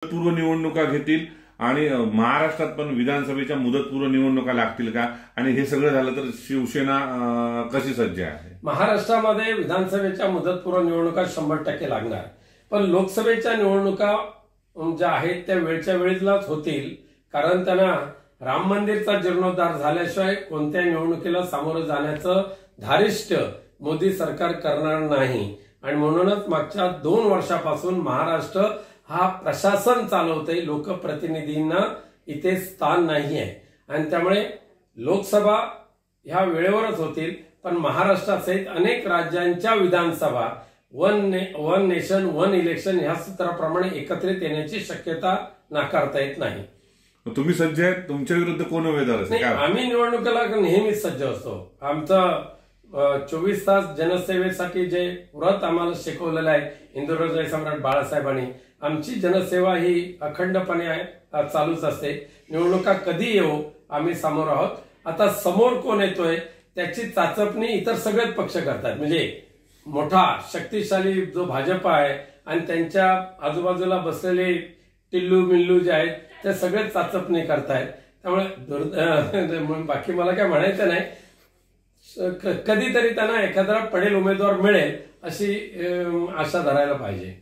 मुदतपूर्व निवडणुका घेतील आणि महाराष्ट्रात पण विधानसभेच्या मुदतपूर्व निवडणुका लागतील का? आणि हे सगळं झालं तर शिवसेना कशी सज्ज आहे? महाराष्ट्रामध्ये विधानसभेच्या मुदतपूर्व निवडणुका 100% लागणार, पण लोकसभेच्या निवडणुका ज्या आहेत त्या वेळच्या वेळेलाच होतील, कारण त्यांना राम मंदिरचा जीर्णोद्धार झाल्याशिवाय कोणत्या निवडणुकीला सामोरं जाण्याचं धारिष्ट मोदी सरकार करणार नाही. आणि म्हणूनच मागच्या 2 वर्षापासून महाराष्ट्र हा प्रशासन चालवतोय, लोकप्रतिनिधींना इथे स्थान नाही आहे. आणि त्यामुळे लोकसभा ह्या वेळेवरच होतील, पण महाराष्ट्रासहित अनेक राज्यांच्या विधानसभा वन नेशन वन इलेक्शन ह्या सूत्राप्रमाणे एकत्रित येण्याची शक्यता नाकारता येत नाही. तुम्ही सज्ज आहेत? तुमच्या विरुद्ध कोण उमेदवार असेल? आम्ही निवडणुकीला नेहमीच सज्ज असतो. आमचं 24 तास जनसेवेसाठी जे व्रत आम्हाला शिकवलेलं आहे हिंदुराज सम्राट बाळासाहेबांनी, आमची जनसेवा ही अखंडपणे चालूच असते. निवडणुका कधी येऊ आम्ही समोर आहोत. आता समोर कोण येतोय त्याची चाचपणी इतर सगळेच पक्ष करतात. म्हणजे मोठा शक्तिशाली जो भाजप आहे आणि त्यांच्या आजूबाजूला बसलेले टिल्लू मिल्लू जे आहेत ते सगळेच चाचपणी करतायत. त्यामुळे बाकी मला काय म्हणायचं नाही. कधीतरी त्यांना एखादा पडेल उमेदवार मिळेल अशी आशा धरायला पाहिजे.